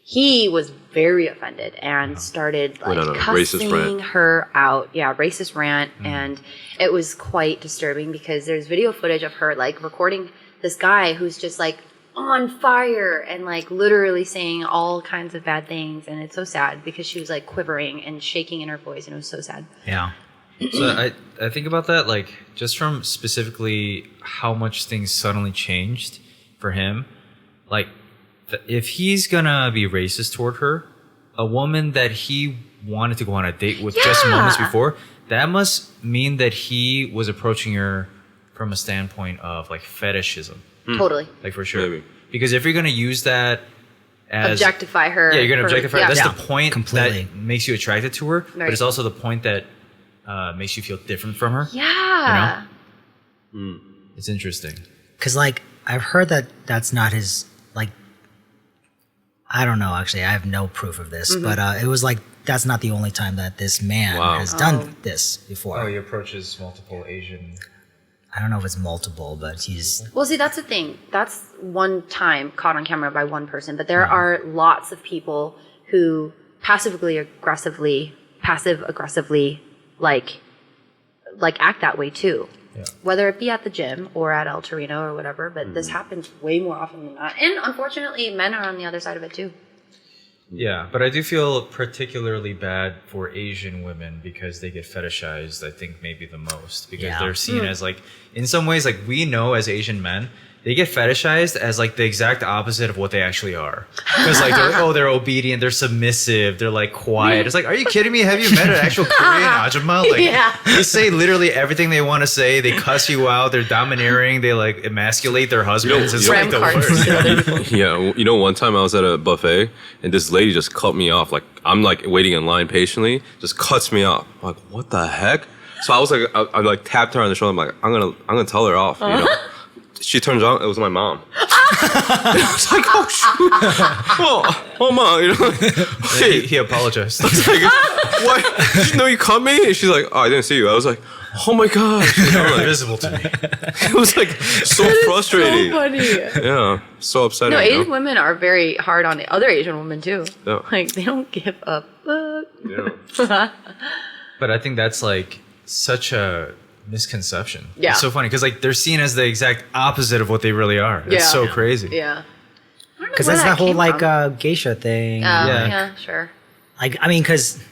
He was very offended and started Went like on a racist cussing rant. her out. Yeah, racist rant, and it was quite disturbing because there's video footage of her like recording this guy who's just like on fire and like literally saying all kinds of bad things, and it's so sad because she was like quivering and shaking in her voice, and it was so sad. Yeah. So I think about that, like, just from specifically how much things suddenly changed for him. Like, if he's gonna be racist toward her, a woman that he wanted to go on a date with just Yeah. moments before, that must mean that he was approaching her from a standpoint of, like, fetishism. Totally Like, for sure. Maybe. Because if you're gonna use that as... objectify her. Yeah, you're gonna for- objectify her. yeah. That's Yeah, the point completely. that makes you attracted to her, but Right. it's also the point that makes you feel different from her. Yeah. It's interesting. Because, like, I've heard that that's not his, like, I don't know, actually. I have no proof of this. But it was like, that's not the only time that this man Wow. has done this before. Oh, he approaches multiple Asian... I don't know if it's multiple, but he's... Well, see, that's the thing. That's one time caught on camera by one person, but there are lots of people who passive aggressively, like act that way too. Yeah. Whether it be at the gym or at El Torino or whatever, but this happens way more often than not. And unfortunately, men are on the other side of it too. Yeah, but I do feel particularly bad for Asian women because they get fetishized, I think, maybe the most. Because Yeah. they're seen as, like, in some ways, like, we know as Asian men, they get fetishized as like the exact opposite of what they actually are. Because like, they're obedient, they're submissive, they're like quiet. It's like, are you kidding me? Have you met an actual Korean ajumma? Like, they say literally everything they want to say. They cuss you out. They're domineering. They like emasculate their husbands. It's like the worst. Yeah, you know, one time I was at a buffet and this lady just cut me off. Like, I'm like waiting in line patiently, just cuts me off. I'm like, what the heck? So I was like, I like tapped her on the shoulder. I'm like, I'm gonna tell her off. You know. She turns out it was my mom. I was like, oh shoot, oh mom, you know. Hey, he apologized. I was like, what? Did you know you cut me? And she's like, oh, I didn't see you. I was like, oh my gosh, You're invisible to me. it was like so frustrating. So funny. Yeah, so upsetting. No, you Asian know? women are very hard on the other Asian women too. Yeah. Like they don't give a fuck. Yeah. But I think that's like such a misconception. Yeah. It's so funny because like they're seen as the exact opposite of what they really are. It's so crazy. Yeah. Because that's that whole like geisha thing. Yeah, sure. Like, I mean, because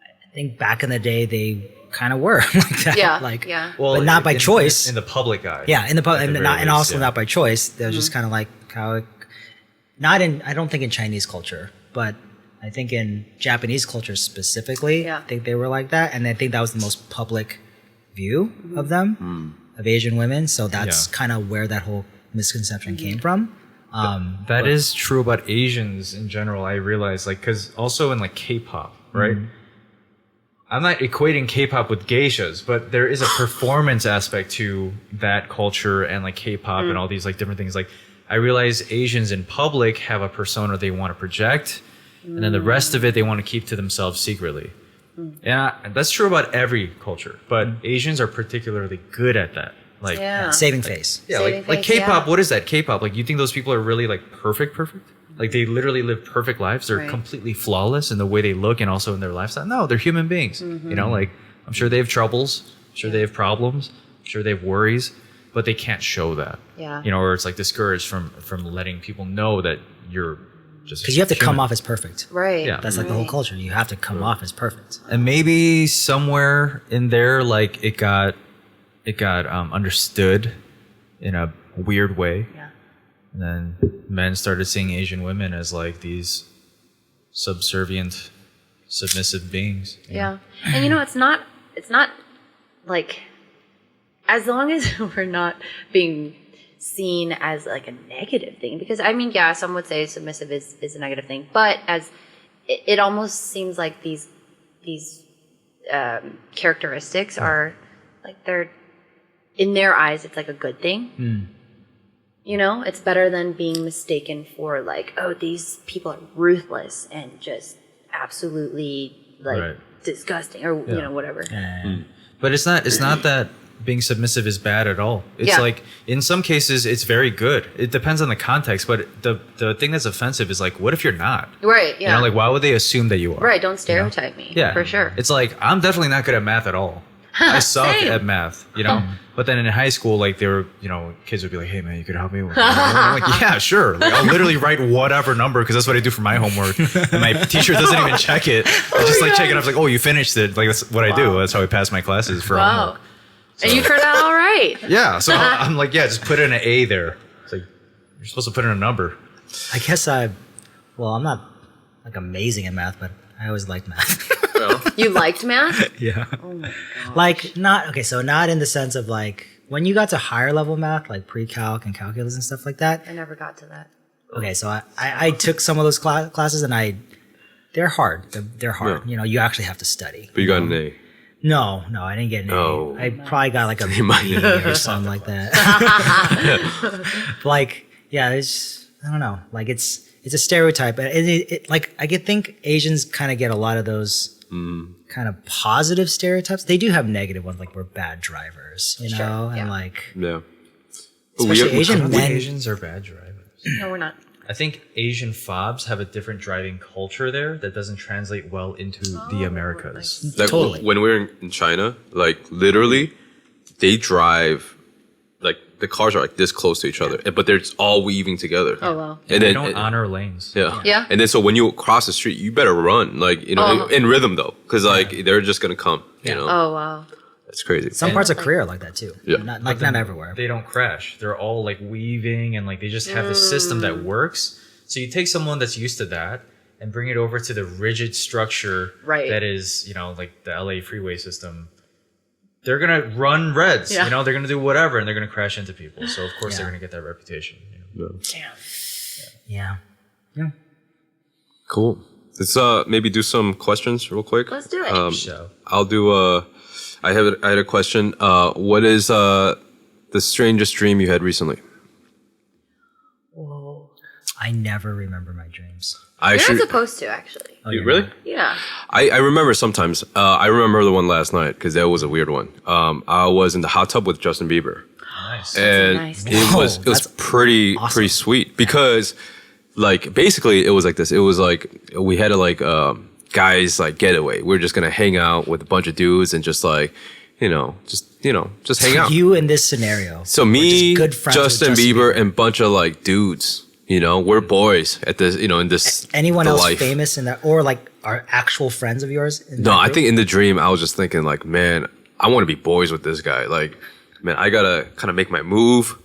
I think back in the day they kind of were like that. Yeah. Like, Well, but not by choice. in the public eye. Yeah, in the public, At the and, very and least, also yeah. not by choice. They're just kind of like how, it, not in. I don't think in Chinese culture, but I think in Japanese culture specifically, I think they were like that, and I think that was the most public view of them, of Asian women. So that's kind of where that whole misconception came from. That is true about Asians in general. I realize, like, because also in like K-pop, right? I'm not equating K-pop with geishas, but there is a performance aspect to that culture and like K-pop and all these like different things. Like, I realize Asians in public have a persona they want to project, and then the rest of it they want to keep to themselves secretly. And that's true about every culture, but Asians are particularly good at that. Like, saving face. Yeah, Saving like face, K-pop. What is that? K-pop. Like, you think those people are really like perfect? Like they literally live perfect lives. They're completely flawless in the way they look and also in their lifestyle. No, they're human beings. You know, like I'm sure they have troubles. I'm sure they have problems. I'm sure they have worries, but they can't show that. Yeah. You know, or it's like discouraged from letting people know that you're just Because you have to come human. off as perfect. Right. Yeah. That's like the whole culture. You have to come off as perfect. And maybe somewhere in there, like it got understood in a weird way. Yeah. And then men started seeing Asian women as like these subservient, submissive beings. Yeah. And you know, it's not like, as long as we're not being seen as like a negative thing, because I mean, yeah, some would say submissive is a negative thing, but as it almost seems like these characteristics are like, they're in their eyes, it's like a good thing. You know, it's better than being mistaken for like, oh, these people are ruthless and just absolutely like disgusting, or you know, whatever. But it's not that being submissive is bad at all. It's like, in some cases it's very good. It depends on the context, but the thing that's offensive is like, what if you're not? Right. Yeah. You know, like, why would they assume that you are? Right. Don't stereotype me. Yeah, For sure. It's like, I'm definitely not good at math at all. I suck Same. at math, you know. But then in high school, like, they were, you know, kids would be like, "Hey man, you could help me with." I'm like, "Yeah, sure." Like, I'll literally write whatever number because that's what I do for my homework, and my teacher doesn't even check it. I just like check it off, like, "Oh, you finished it." Like, that's what I do. That's how I pass my classes for homework. And you turned out all right. Yeah, so I'm like, yeah, just put in an A there. It's like, you're supposed to put in a number. I guess I'm not like amazing at math, but I always liked math. You liked math? Yeah. Oh my god. Like, not in the sense of like, when you got to higher level math, like pre-calc and calculus and stuff like that. I never got to that. Okay, so I took some of those classes and they're hard. They're hard. Yeah. You know, you actually have to study. But you got an A. No, I didn't get an Oh. A. I probably got like a B or something like that. Like, yeah, it's, I don't know. Like, it's a stereotype. And it like, I think Asians kind of get a lot of those kind of positive stereotypes. They do have negative ones, like we're bad drivers, you know? And like, Yeah. especially I Asian don't think men. Asians are bad drivers. No, we're not. I think Asian fobs have a different driving culture there that doesn't translate well into the Americas. Like, Totally. when we were in China, like literally, they drive, like the cars are like this close to each other, but they're all weaving together. Oh wow. And They then don't honor lanes. yeah. Yeah. And then so when you cross the street, you better run, like, you know, in rhythm though, because like they're just gonna come, you know. Oh wow. It's crazy. Some parts of Korea are like that too. Yeah. Not everywhere. They don't crash. They're all like weaving and like they just have this system that works. So you take someone that's used to that and bring it over to the rigid structure Right. that is, like the LA freeway system. They're gonna run reds. Yeah. They're gonna do whatever and they're gonna crash into people. So of course they're gonna get that reputation. Damn. Yeah. Cool. Let's maybe do some questions real quick. Let's do it. So I'll do. I had a question. What is the strangest dream you had recently? Whoa. I never remember my dreams. I You're not supposed to, actually. Oh, You you're really? not? Yeah. I remember sometimes. I remember the one last night because that was a weird one. I was in the hot tub with Justin Bieber, nice. and nice. it was That's pretty awesome. sweet because like basically it was like this. It was like we had a guys like getaway. We were just gonna hang out with a bunch of dudes and just like just hang out. You in this scenario. So were me, just good friends with Justin Bieber, and bunch of like dudes. We're boys at this. In this. Anyone the else life. famous in that, or like are actual friends of yours? In No, that I group? think in the dream I was just thinking like, man, I want to be boys with this guy. Like, man, I gotta kind of make my move,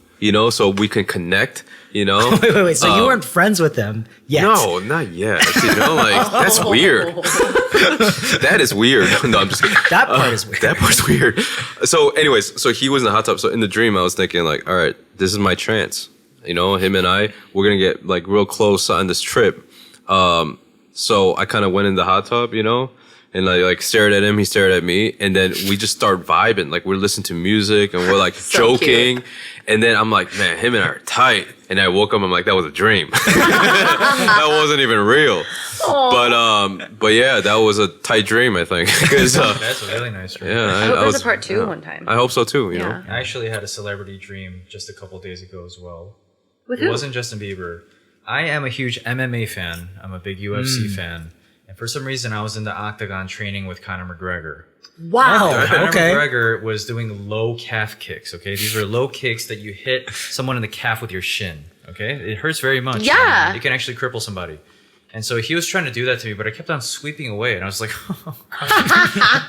so we can connect. Wait. So you weren't friends with them yet? No, not yet. That's weird. That is weird. No, I'm just kidding. That part is weird. That part's weird. So, anyways, he was in the hot tub. So in the dream, I was thinking like, all right, this is my chance. Him and we're gonna get like real close on this trip. So I kind of went in the hot tub, and I like stared at him. He stared at me, and then we just start vibing. Like we're listening to music and we're like So joking. cute. And then I'm like, man, him and I are tight. And I woke up. I'm like, that was a dream. That wasn't even real. But yeah, that was a tight dream. I think. 'Cause, That's a really nice dream. yeah, I hope there's was a part 2 yeah. one time. I hope so too. You Yeah. know. I actually had a celebrity dream just a couple days ago as well. With It who? wasn't Justin Bieber. I am a huge MMA fan. I'm a big UFC fan. And for some reason, I was in the octagon training with Conor McGregor. Wow. Oh. Conor Okay. McGregor was doing low calf kicks, okay? These are low kicks that you hit someone in the calf with your shin, okay? It hurts very much. Yeah. And it can actually cripple somebody. And so he was trying to do that to me, but I kept on sweeping away. And I was like,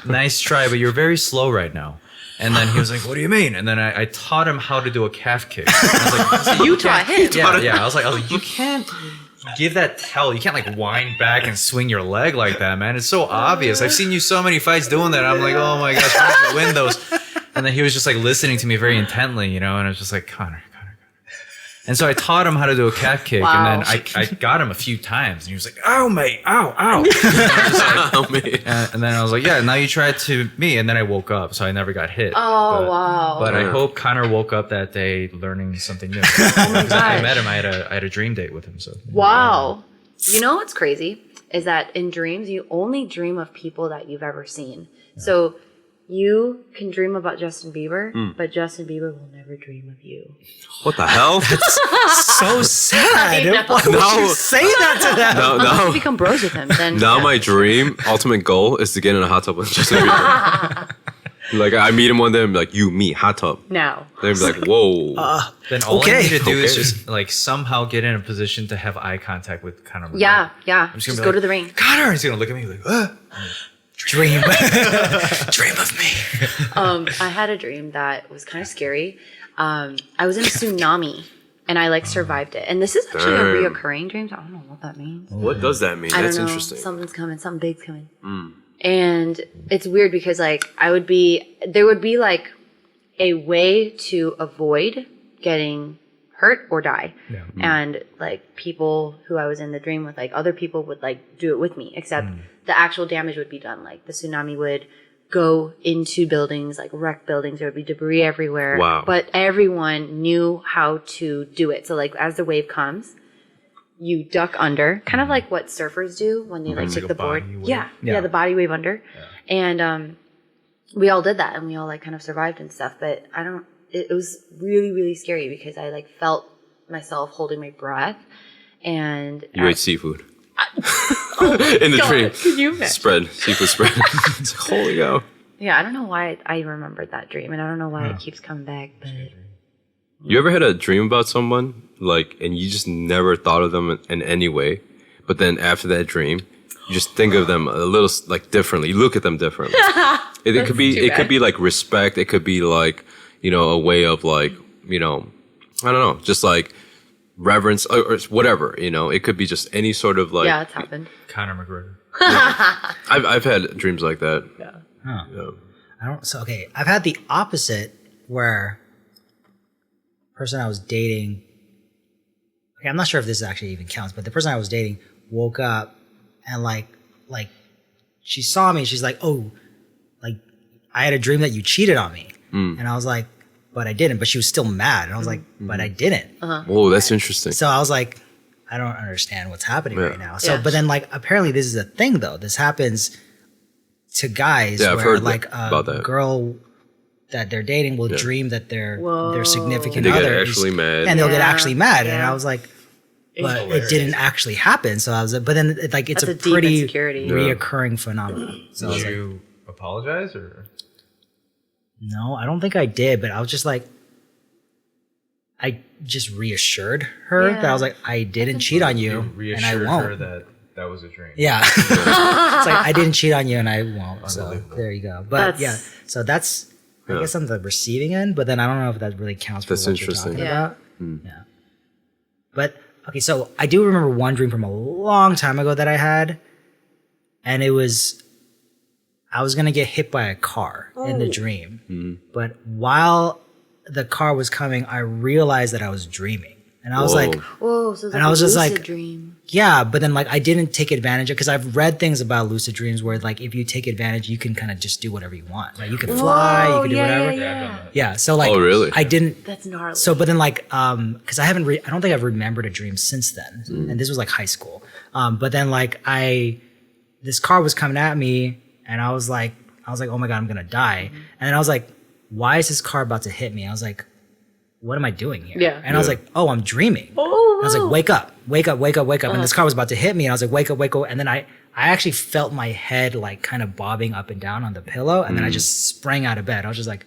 nice try, but you're very slow right now. And then he was like, what do you mean? And then I taught him how to do a calf kick. I was like, You taught him. yeah. I was like, you can't give that tell. You can't like wind back and swing your leg like that, man. It's so obvious. I've seen you so many fights doing that. I'm like, oh my gosh, how did you win those? And then he was just like listening to me very intently, and I was just like, Connor. And so I taught him how to do a calf kick, Wow. and then I got him a few times, and he was like, "Ow, mate, ow." And, I was just like- Oh, man. and then I was like, "Yeah, now you try it to me," and then I woke up, so I never got hit. Oh, wow. But I Yeah. hope Connor woke up that day learning something new. Oh my Because I gosh. met him, I had a dream date with him. So Wow. You know what's crazy is that in dreams, you only dream of people that you've ever seen. So you can dream about Justin Bieber, but Justin Bieber will never dream of you. What the hell? So sad. know. Why would No. you say that to them? Unless you no. become bros with him, then Now my dream, ultimate goal, is to get in a hot tub with Justin Bieber. Like I meet him one day and be like, you, me, hot tub. now. They'd be like, whoa. then all Okay. I need to do is Okay. just like somehow get in a position to have eye contact with Connor. McGregor. Yeah. just Just gonna be go like, to the ring. Connor, he's gonna look at me like, Dream. Dream of me. I had a dream that was kind of scary. I was in a tsunami and I like survived it. And this is actually a Damn. reoccurring dream. So I don't know what that means. What does that mean? I That's don't know. interesting. Something's coming. Something big's coming. And it's weird because like there would be like a way to avoid getting hurt or die. Yeah. And like people who I was in the dream with, like other people would like do it with me, except the actual damage would be done. Like the tsunami would go into buildings, like wreck buildings. There would be debris everywhere. Wow. But everyone knew how to do it. So like as the wave comes, you duck under, kind of like what surfers do when they like It's take like the a board. body wave. Yeah, the body wave under. And we all did that, and we all like kind of survived and stuff. But it was really, really scary because I like felt myself holding my breath, and You ate seafood. In the God, dream. can you imagine? Spread. Seafood spread. It's like, holy cow. Yeah, I don't know why I remembered that dream, and I don't know why it keeps coming back. But You ever had a dream about someone, like, and you just never thought of them in any way, but then after that dream, you just think of them a little like differently. You look at them differently. It could be too bad. like respect. It could be like, you know, a way of like, you know, I don't know, just like reverence or whatever, you know. It could be just any sort of like. Yeah, it's happened. Conor McGregor. I've had dreams like that. Yeah. Huh. Yeah. I don't. So okay, I've had the opposite where person I was dating. Okay, I'm not sure if this actually even counts, but the person I was dating woke up and like she saw me. She's like, "Oh, like I had a dream that you cheated on me," and I was like, "But I didn't." But she was still mad, and I was like, "But I didn't." Whoa, that's interesting. So I was like, I don't understand what's happening Yeah. right now. So, Yeah. but then like apparently this is a thing though. This happens to guys Yeah, I've where heard like about a that. girl that they're dating will dream that their Whoa. significant They get other actually mad. and they'll get Yeah. actually mad. And Yeah. I was like, but Hilarious. it didn't actually happen. So I was like, but then like it's That's a a deep pretty insecurity. Yeah. reoccurring phenomenon. So I was Did like, you apologize or? no, I don't think I did, but I was just like, I just reassured her that I was like, I didn't cheat on you, You and I reassured won't. her that that was a dream. Yeah. It's like, I didn't cheat on you and I won't. So Unbelievable. there you go. But That's- yeah, so that's, I guess I'm the receiving end, but then I don't know if that really counts for That's what interesting. you're talking Yeah. about. Yeah. But, okay, so I do remember one dream from a long time ago that I had, and it was, I was going to get hit by a car in the dream. But while the car was coming, I realized that I was dreaming. And I was Whoa. like, Whoa, so it's And like I was a just lucid like- dream. yeah, but then like I didn't take advantage of because I've read things about lucid dreams where like if you take advantage, you can kind of just do whatever you want. Right? You can fly, you Whoa, can do yeah, whatever. yeah, Yeah, I've yeah. done that. Yeah, so like Oh, really? I didn't. That's gnarly. So, but then like because I haven't, I don't think I've remembered a dream since then, and this was like high school. But then like this car was coming at me, and I was like, oh my god, I'm gonna die. And then I was like, why is this car about to hit me? I was like, what am I doing here? Yeah. And I was like, oh, I'm dreaming. oh, I was like, wake up, wake up, wake up, wake Uh-huh. up. And this car was about to hit me. And I was like, wake up, wake up. And then I actually felt my head like kind of bobbing up and down on the pillow. And then I just sprang out of bed. I was just like,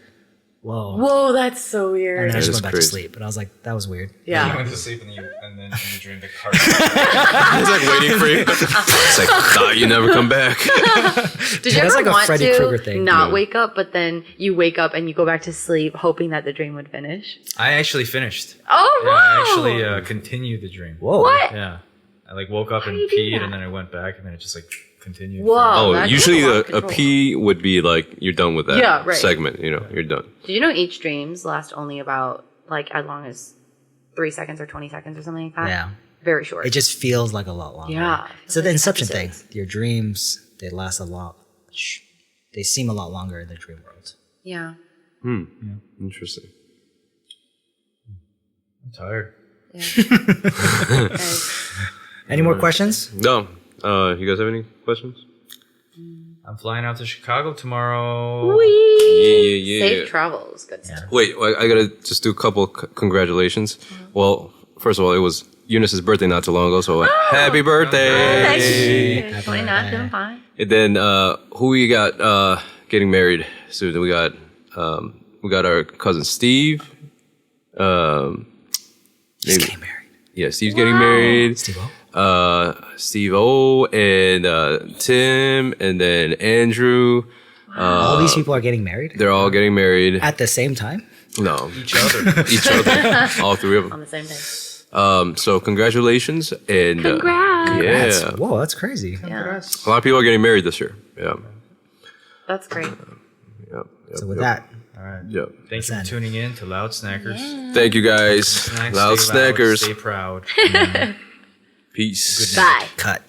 whoa. whoa, that's so And weird. then I just is went back crazy. to sleep. But I was like, that was weird. You Yeah. went to sleep and then in the dream the car. It's like waiting for you. It's like, thought you never come back. Did you That's ever like a want Freddy to Krueger thing. not Yeah. wake up, but then you wake up and you go back to sleep, hoping that the dream would finish? I actually finished. Oh, Yeah, wow. I actually continued the dream. Whoa. What? Yeah, I like woke up How and do you do peed, that? and then I went back, and then it just like continued. Whoa. Oh, that's usually a lot of a control. P would be like you're done with that Yeah, right. segment. You know, you're done. Did you know each dreams last only about like as long as 3 seconds or 20 seconds or something like that? Yeah. Very short. It just feels like a lot longer. Yeah. So the Inception thing, Episodes. your dreams, they last a lot. They seem a lot longer in the dream world. Yeah. Interesting. I'm tired. Yeah. Okay. Any more questions? No. You guys have any questions? I'm flying out to Chicago tomorrow. Whee! Yeah. Safe travels. Good stuff. Wait, I gotta just do a couple congratulations. Well, first of all, it was Eunice's birthday not too long ago, so happy birthday! Nice. 29, feeling fine. And then who we got getting married soon? We got our cousin Steve. He's maybe- getting married. Yeah, Steve's getting married. Steve-O? Steve O and Tim, and then Andrew. All these people are getting married They're all getting married. at the same time? No, Each other. each other, all three of On them. the same day. So congratulations and Congrats. yeah, Whoa, that's crazy. Yeah. a lot of people are getting married this year. Yeah. That's great. Yep. So with that, All right. Yep. Thank you for tuning in to Loud Snackers. Thank you guys, Snacks, loud stay snackers. Stay proud. Peace. Bye. cut.